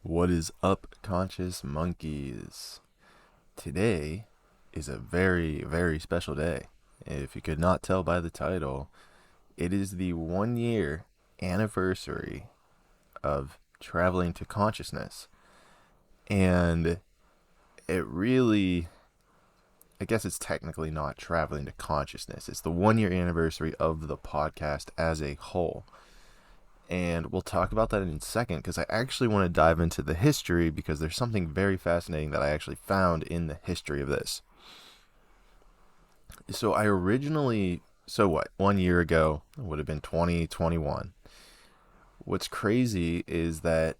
What is up, conscious monkeys? Today is a very, very special day. If you could not tell by the title, it is the 1 year anniversary of traveling to consciousness. And it really, I guess it's technically not traveling to consciousness. It's the 1 year anniversary of the podcast as a whole. And we'll talk about that in a second because I actually want to dive into the history because there's something very fascinating that I actually found in the history of this. So 1 year ago, it would have been 2021. What's crazy is that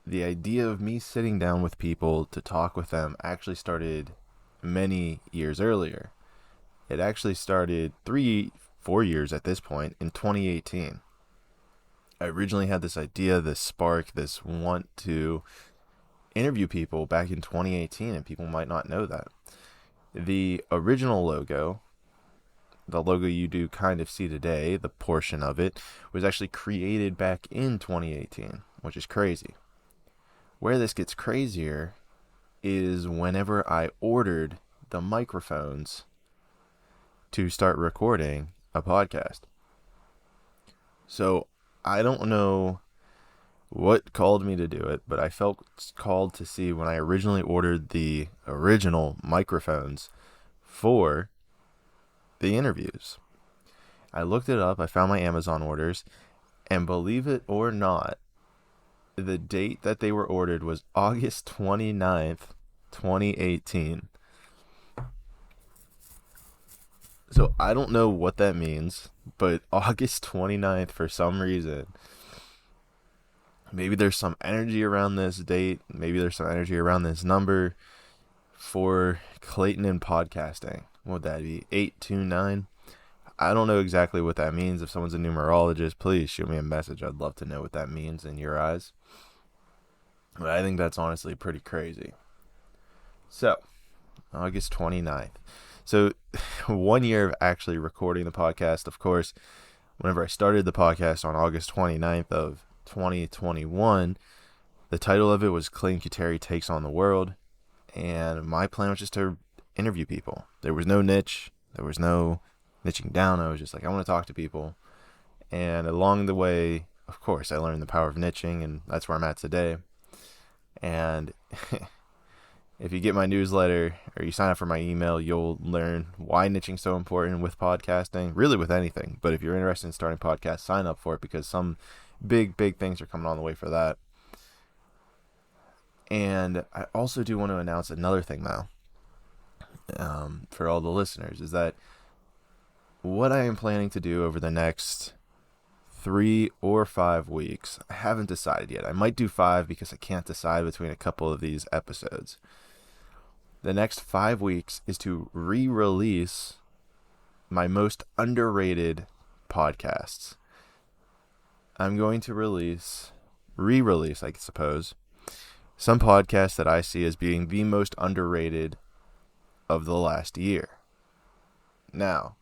the idea of me sitting down with people to talk with them actually started many years earlier. It actually started 4 years at this point in 2018. I originally had this idea, this spark, this want to interview people back in 2018, and people might not know that. The original logo, the logo you do kind of see today, the portion of it, was actually created back in 2018, which is crazy. Where this gets crazier is whenever I ordered the microphones to start recording a podcast. So I don't know what called me to do it, but I felt called to see when I originally ordered the original microphones for the interviews. I looked it up, I found my Amazon orders, and believe it or not, the date that they were ordered was August 29th, 2018. So I don't know what that means, but August 29th, for some reason, maybe there's some energy around this date, maybe there's some energy around this number for Clayton and podcasting. What would that be? 829? I don't know exactly what that means. If someone's a numerologist, please shoot me a message. I'd love to know what that means in your eyes. But I think that's honestly pretty crazy. So, August 29th. So 1 year of actually recording the podcast. Of course, whenever I started the podcast on August 29th of 2021, the title of it was Clayton Takes on the World. And my plan was just to interview people. There was no niche. There was no niching down. I was just like, I want to talk to people. And along the way, of course, I learned the power of niching, and that's where I'm at today. And if you get my newsletter or you sign up for my email, you'll learn why niching is so important with podcasting, really with anything. But if you're interested in starting a podcast, sign up for it because some big things are coming on the way for that. And I also do want to announce another thing now for all the listeners is that what I am planning to do over the next 3 or 5 weeks, I haven't decided yet. I might do 5 because I can't decide between a couple of these episodes. The next 5 weeks is to re-release my most underrated podcasts. I'm going to re-release, I suppose, some podcasts that I see as being the most underrated of the last year. Now,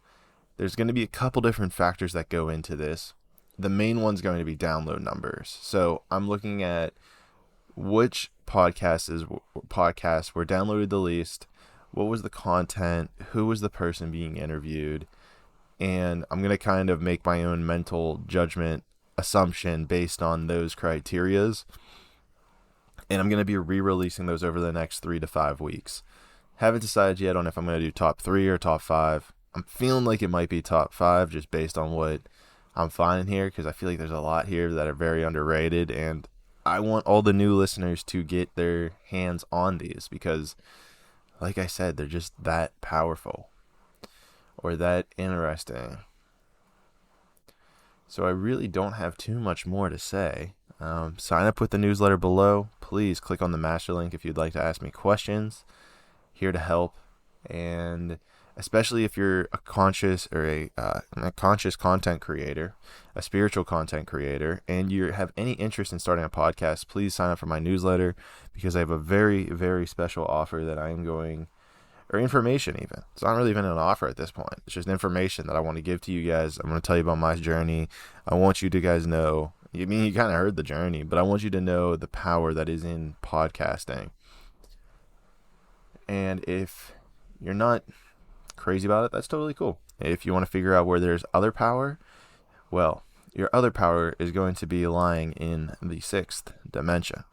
there's going to be a couple different factors that go into this. The main one's going to be download numbers. So I'm looking at which podcasts were downloaded the least, what was the content, who was the person being interviewed, and I'm going to kind of make my own mental judgment assumption based on those criterias, and I'm going to be re-releasing those over the next 3 to 5 weeks. Haven't decided yet on if I'm going to do top 3 or top 5. I'm feeling like it might be top 5 just based on what I'm finding here because I feel like there's a lot here that are very underrated, and I want all the new listeners to get their hands on these because, like I said, they're just that powerful or that interesting. So I really don't have too much more to say. Sign up with the newsletter below. Please click on the master link if you'd like to ask me questions. Here to help, and especially if you're a conscious or a conscious content creator, a spiritual content creator, and you have any interest in starting a podcast, please sign up for my newsletter because I have a very, very special offer that I am going, or information even. It's not really even an offer at this point. It's just information that I want to give to you guys. I'm going to tell you about my journey. I want you to guys know You mean you kind of heard the journey, but I want you to know the power that is in podcasting. And if you're not crazy about it, that's totally cool. If you want to figure out where there's other power, well, your other power is going to be lying in the sixth dimension.